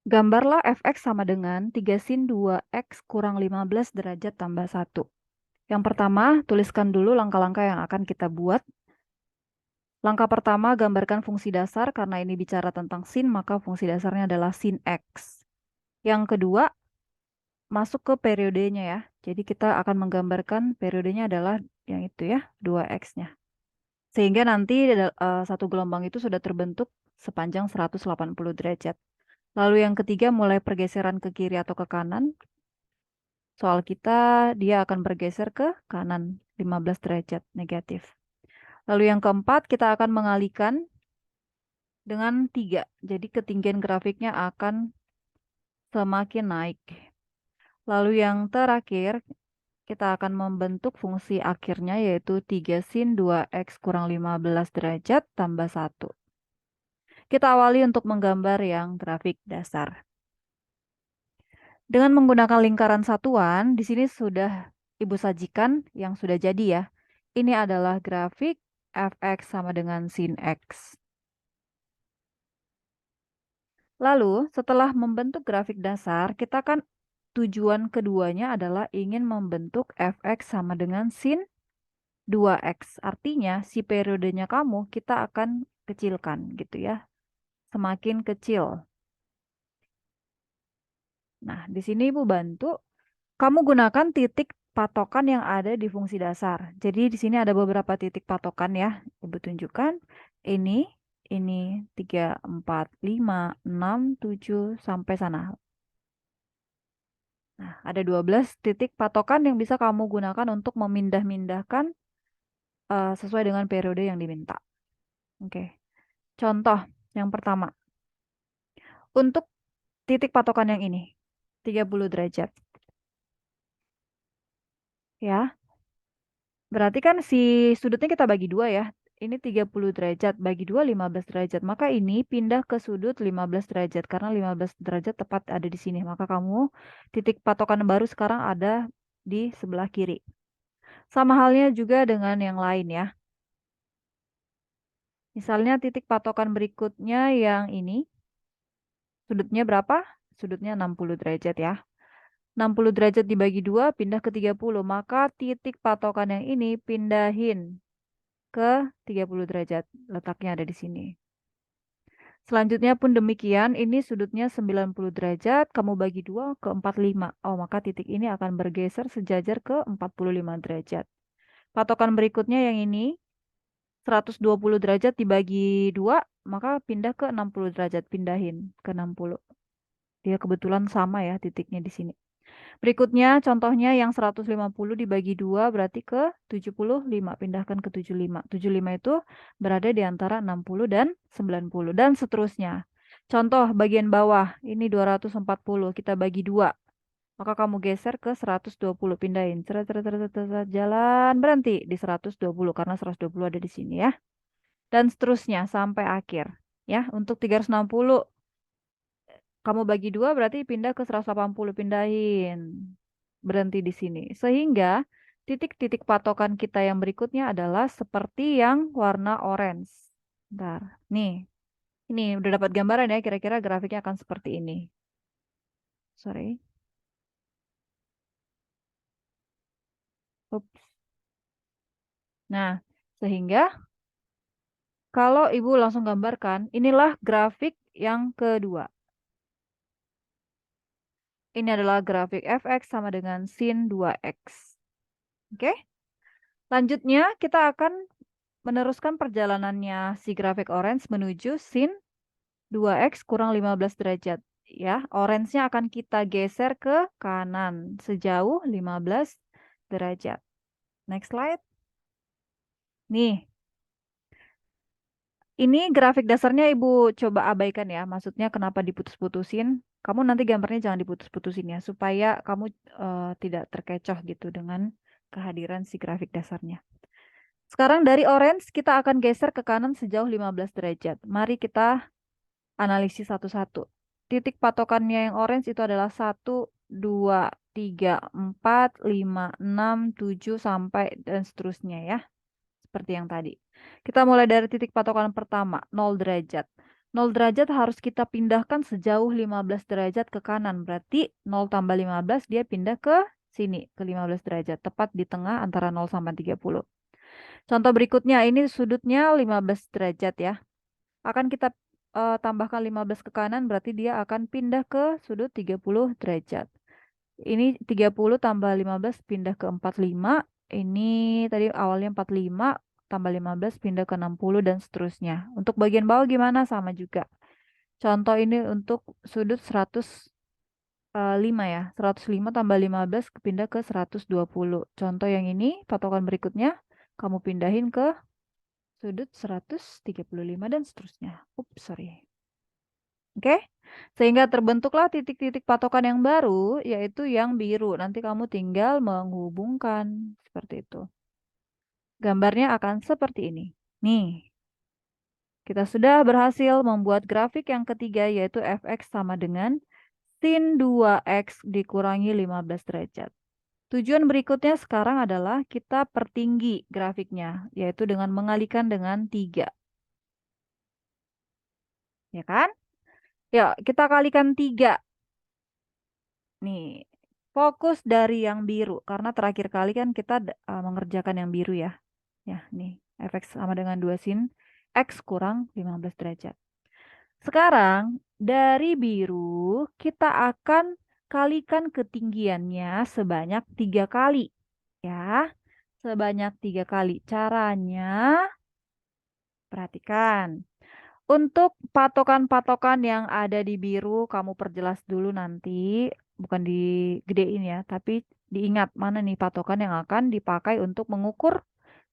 Gambarlah fx sama dengan 3 sin 2x kurang 15 derajat tambah 1. Yang pertama, tuliskan dulu langkah-langkah yang akan kita buat. Langkah pertama, gambarkan fungsi dasar. Karena ini bicara tentang sin, maka fungsi dasarnya adalah sin x. Yang kedua, masuk ke periodenya ya. Jadi kita akan menggambarkan periodenya adalah yang itu ya, 2x-nya. Sehingga nanti satu gelombang itu sudah terbentuk sepanjang 180 derajat. Lalu yang ketiga, mulai pergeseran ke kiri atau ke kanan. Soal kita, dia akan bergeser ke kanan 15 derajat negatif. Lalu yang keempat, kita akan mengalihkan dengan 3. Jadi ketinggian grafiknya akan semakin naik. Lalu yang terakhir, kita akan membentuk fungsi akhirnya yaitu 3 sin 2x kurang 15 derajat tambah 1. Kita awali untuk menggambar yang grafik dasar. Dengan menggunakan lingkaran satuan, di sini sudah Ibu sajikan yang sudah jadi ya. Ini adalah grafik fx sama dengan sin x. Lalu, setelah membentuk grafik dasar, kita kan tujuan keduanya adalah ingin membentuk fx sama dengan sin 2x. Artinya, si periodenya kamu kita akan kecilkan gitu ya. Semakin kecil. Nah, di sini Ibu bantu. Kamu gunakan titik patokan yang ada di fungsi dasar. Jadi di sini ada beberapa titik patokan ya. Ibu tunjukkan. Ini 3, 4, 5, 6, 7, sampai sana. Nah, ada 12 titik patokan yang bisa kamu gunakan untuk memindah-mindahkan sesuai dengan periode yang diminta. Oke. Contoh yang pertama. Untuk titik patokan yang ini, 30 derajat. Ya. Berarti kan si sudutnya kita bagi 2 ya. Ini 30 derajat, bagi 2 15 derajat. Maka ini pindah ke sudut 15 derajat. Karena 15 derajat tepat ada di sini. Maka kamu titik patokan baru sekarang ada di sebelah kiri. Sama halnya juga dengan yang lain ya. Misalnya titik patokan berikutnya yang ini. Sudutnya berapa? Sudutnya 60 derajat ya. 60 derajat dibagi 2 pindah ke 30. Maka titik patokan yang ini pindahin ke 30 derajat. Letaknya ada di sini. Selanjutnya pun demikian, ini sudutnya 90 derajat, kamu bagi 2 ke 45. Oh, maka titik ini akan bergeser sejajar ke 45 derajat. Patokan berikutnya yang ini, 120 derajat dibagi 2, maka pindah ke 60 derajat, pindahin ke 60. Dia kebetulan sama ya titiknya di sini. Berikutnya contohnya yang 150 dibagi 2 berarti ke 75. Pindahkan ke 75. 75 itu berada di antara 60 dan 90. Dan seterusnya. Contoh bagian bawah. Ini 240. Kita bagi 2. Maka kamu geser ke 120. Pindahin. Jalan berhenti di 120. Karena 120 ada di sini ya. Dan seterusnya sampai akhir. Ya, untuk 360. Kamu bagi 2 berarti pindah ke 180. Pindahin. Berhenti di sini. Sehingga titik-titik patokan kita yang berikutnya adalah seperti yang warna orange. Bentar. Nih. Ini udah dapat gambaran ya, kira-kira grafiknya akan seperti ini. Sorry. Ups. Nah, sehingga kalau Ibu langsung gambarkan, inilah grafik yang kedua. Ini adalah grafik fx sama dengan sin 2x. Oke? Lanjutnya, kita akan meneruskan perjalanannya si grafik orange menuju sin 2x kurang 15 derajat. Ya, orange-nya akan kita geser ke kanan sejauh 15 derajat. Next slide. Nih, ini grafik dasarnya Ibu coba abaikan ya. Maksudnya kenapa diputus-putusin? Kamu nanti gambarnya jangan diputus-putusin ya, supaya kamu tidak terkecoh gitu dengan kehadiran si grafik dasarnya. Sekarang dari orange kita akan geser ke kanan sejauh 15 derajat. Mari kita analisis satu-satu. Titik patokannya yang orange itu adalah 1, 2, 3, 4, 5, 6, 7, sampai dan seterusnya ya. Seperti yang tadi. Kita mulai dari titik patokan pertama, 0 derajat. 0 derajat harus kita pindahkan sejauh 15 derajat ke kanan. Berarti 0 tambah 15 dia pindah ke sini, ke 15 derajat. Tepat di tengah antara 0 sampai 30. Contoh berikutnya, ini sudutnya 15 derajat ya. Akan kita tambahkan 15 ke kanan, berarti dia akan pindah ke sudut 30 derajat. Ini 30 tambah 15 pindah ke 45. Ini tadi awalnya 45 tambah 15 pindah ke 60 dan seterusnya. Untuk bagian bawah gimana? Sama juga. Contoh ini untuk sudut 105 ya. 105 tambah 15 pindah ke 120. Contoh yang ini, patokan berikutnya, kamu pindahin ke sudut 135 dan seterusnya. Ups, sorry. Oke? Sehingga terbentuklah titik-titik patokan yang baru, yaitu yang biru. Nanti kamu tinggal menghubungkan. Seperti itu. Gambarnya akan seperti ini. Nih, kita sudah berhasil membuat grafik yang ketiga, yaitu fx sama dengan sin 2x dikurangi 15 derajat. Tujuan berikutnya sekarang adalah kita pertinggi grafiknya, yaitu dengan mengalihkan dengan 3. Ya kan? Ya, kita kalikan 3. Nih, fokus dari yang biru. Karena terakhir kali kan kita mengerjakan yang biru ya. Ya, nih, fx sama dengan 2 sin x kurang 15 derajat. Sekarang, dari biru, kita akan kalikan ketinggiannya sebanyak 3 kali. Ya, sebanyak 3 kali. Caranya, perhatikan. Untuk patokan-patokan yang ada di biru, kamu perjelas dulu nanti. Bukan digedein ya, tapi diingat mana nih patokan yang akan dipakai untuk mengukur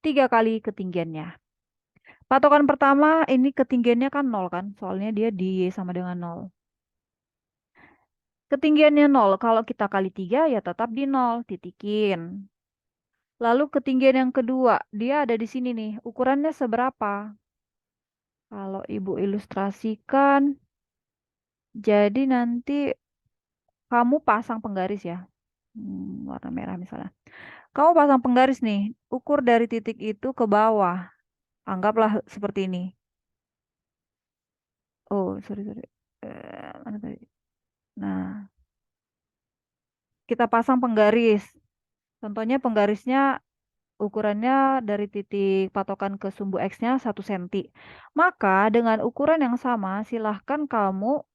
3 kali ketinggiannya. Patokan pertama ini ketinggiannya kan 0 kan, soalnya dia di Y sama dengan 0. Ketinggiannya 0, kalau kita kali 3 ya tetap di 0, titikin. Lalu ketinggian yang kedua, dia ada di sini nih, ukurannya seberapa? Kalau ibu ilustrasikan, jadi nanti kamu pasang penggaris ya, warna merah misalnya. Kamu pasang penggaris nih, ukur dari titik itu ke bawah. Anggaplah seperti ini. Oh, sorry, sorry. Mana tadi? Nah, kita pasang penggaris. Contohnya penggarisnya ukurannya dari titik patokan ke sumbu X-nya 1 cm. Maka dengan ukuran yang sama, silahkan kamu,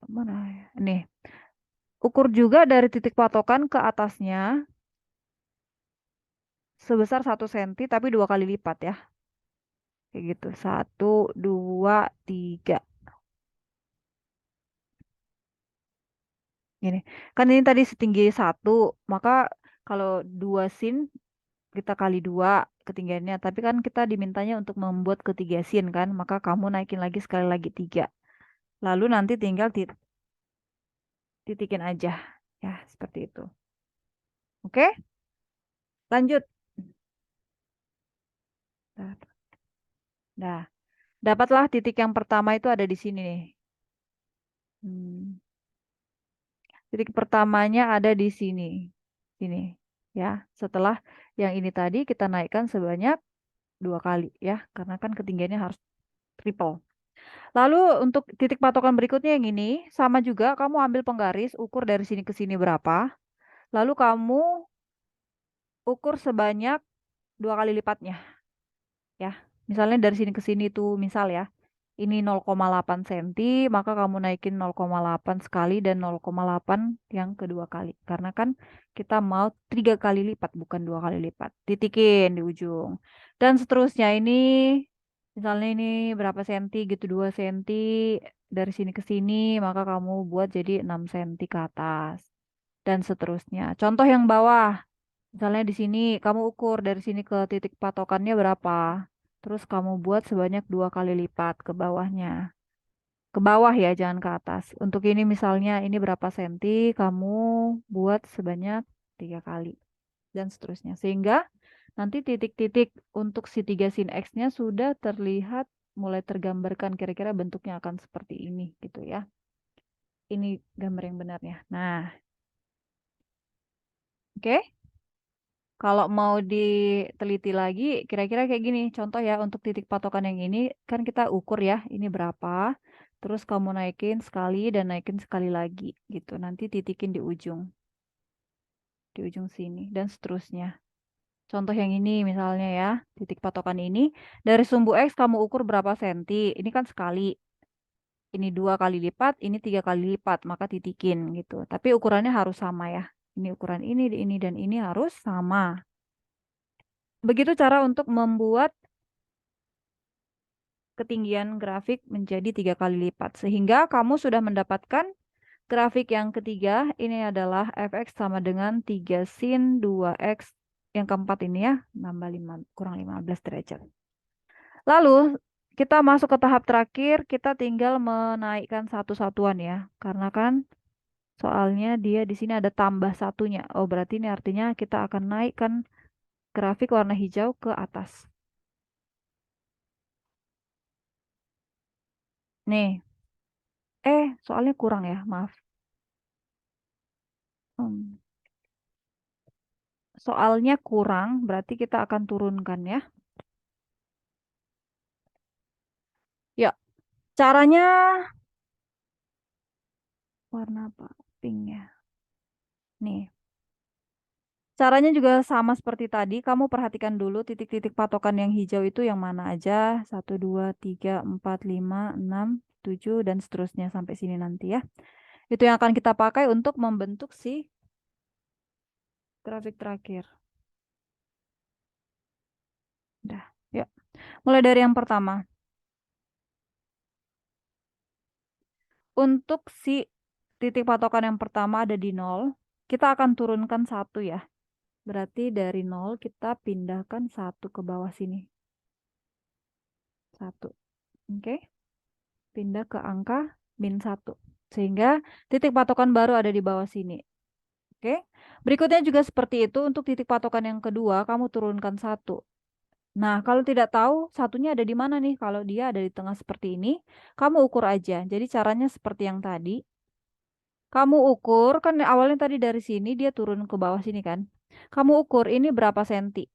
mana ya? Nih, ukur juga dari titik patokan ke atasnya sebesar 1 cm tapi 2 kali lipat ya. Kayak gitu. 1, 2, 3. Gini. Kan ini tadi setinggi 1. Maka kalau 2 sin kita kali 2 ketinggiannya. Tapi kan kita dimintanya untuk membuat ketiga sin kan. Maka kamu naikin lagi sekali lagi 3. Lalu nanti tinggal titikin aja. Ya, seperti itu. Oke? Lanjut. Nah, dapatlah titik yang pertama itu ada di sini nih. Titik pertamanya ada di sini. Sini. Ya, setelah yang ini tadi kita naikkan sebanyak 2 kali ya. Karena kan ketinggiannya harus triple. Lalu untuk titik patokan berikutnya yang ini, sama juga kamu ambil penggaris, ukur dari sini ke sini berapa. Lalu kamu ukur sebanyak 2 kali lipatnya. Ya, misalnya dari sini ke sini tuh, misal ya, ini 0,8 cm, maka kamu naikin 0,8 sekali dan 0,8 yang kedua kali. Karena kan kita mau 3 kali lipat, bukan 2 kali lipat. Titikin di ujung. Dan seterusnya ini, misalnya ini berapa senti gitu, 2 cm. Dari sini ke sini, maka kamu buat jadi 6 cm ke atas. Dan seterusnya. Contoh yang bawah. Misalnya di sini kamu ukur dari sini ke titik patokannya berapa. Terus kamu buat sebanyak 2 kali lipat ke bawahnya. Ke bawah ya, jangan ke atas. Untuk ini misalnya ini berapa senti, kamu buat sebanyak 3 kali. Dan seterusnya. Sehingga nanti titik-titik untuk si 3 sin X-nya sudah terlihat mulai tergambarkan kira-kira bentuknya akan seperti ini gitu ya. Ini gambar yang benarnya. Nah, oke. Kalau mau diteliti lagi, kira-kira kayak gini. Contoh ya, untuk titik patokan yang ini, kan kita ukur ya, ini berapa. Terus kamu naikin sekali dan naikin sekali lagi, gitu. Nanti titikin di ujung sini, dan seterusnya. Contoh yang ini misalnya ya, titik patokan ini. Dari sumbu X kamu ukur berapa senti. Ini kan sekali. Ini 2 kali lipat, ini 3 kali lipat, maka titikin gitu. Tapi ukurannya harus sama ya. Ini ukuran ini, dan ini harus sama. Begitu cara untuk membuat ketinggian grafik menjadi 3 kali lipat. Sehingga kamu sudah mendapatkan grafik yang ketiga. Ini adalah fx sama dengan 3 sin 2x. Yang keempat ini ya, nambah 5, kurang 15 derajat. Lalu kita masuk ke tahap terakhir, kita tinggal menaikkan satu satuan ya. Karena kan soalnya dia di sini ada tambah satunya. Oh, berarti ini artinya kita akan naikkan grafik warna hijau ke atas. Nih, soalnya kurang ya, maaf. Soalnya kurang, berarti kita akan turunkan ya. Ya, caranya warna apa? Pink ya. Nih. Caranya juga sama seperti tadi. Kamu perhatikan dulu titik-titik patokan yang hijau itu yang mana aja. 1, 2, 3, 4, 5, 6, 7, dan seterusnya sampai sini nanti ya. Itu yang akan kita pakai untuk membentuk si grafik terakhir. Udah, yuk. Mulai dari yang pertama. Untuk si titik patokan yang pertama ada di 0, kita akan turunkan 1 ya. Berarti dari 0 kita pindahkan 1 ke bawah sini. 1. Oke. Pindah ke angka min 1. Sehingga titik patokan baru ada di bawah sini. Oke. Berikutnya juga seperti itu. Untuk titik patokan yang kedua, kamu turunkan 1. Nah, kalau tidak tahu satunya ada di mana nih. Kalau dia ada di tengah seperti ini, kamu ukur aja. Jadi caranya seperti yang tadi. Kamu ukur, kan awalnya tadi dari sini dia turun ke bawah sini kan. Kamu ukur ini berapa senti.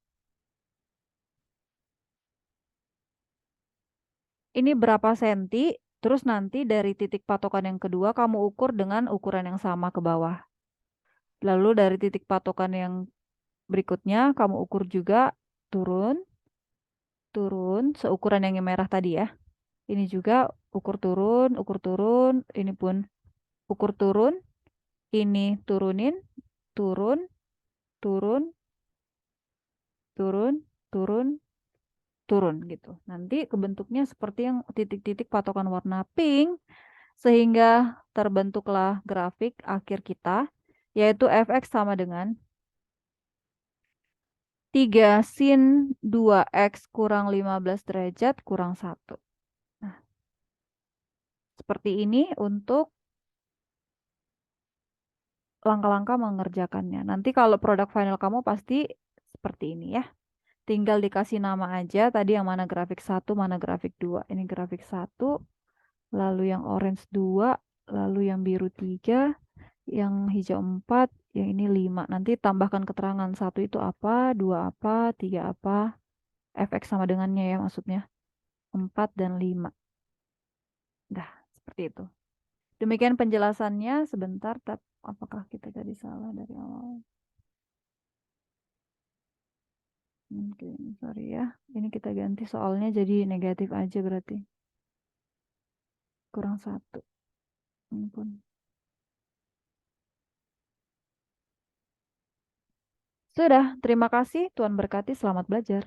Ini berapa senti, terus nanti dari titik patokan yang kedua kamu ukur dengan ukuran yang sama ke bawah. Lalu dari titik patokan yang berikutnya kamu ukur juga turun, turun, seukuran yang merah tadi ya. Ini juga ukur turun, ini pun ukur turun, ini turunin, turun, turun, turun, turun, turun gitu. Nanti kebentuknya seperti yang titik-titik patokan warna pink, sehingga terbentuklah grafik akhir kita, yaitu fx sama dengan 3 sin 2x kurang 15 derajat kurang 1. Nah, seperti ini untuk langkah-langkah mengerjakannya. Nanti kalau produk final kamu pasti seperti ini ya. Tinggal dikasih nama aja, tadi yang mana grafik 1, mana grafik 2. Ini grafik 1, lalu yang orange 2, lalu yang biru 3, yang hijau 4, yang ini 5. Nanti tambahkan keterangan 1 itu apa, 2 apa, 3 apa, fx sama dengannya ya maksudnya. 4 dan 5. Dah, seperti itu. Demikian penjelasannya sebentar, apakah kita jadi salah dari awal? Oke, sorry ya. Ini kita ganti soalnya jadi negatif aja berarti. Kurang 1. Ampun. Sudah, terima kasih. Tuhan berkati, selamat belajar.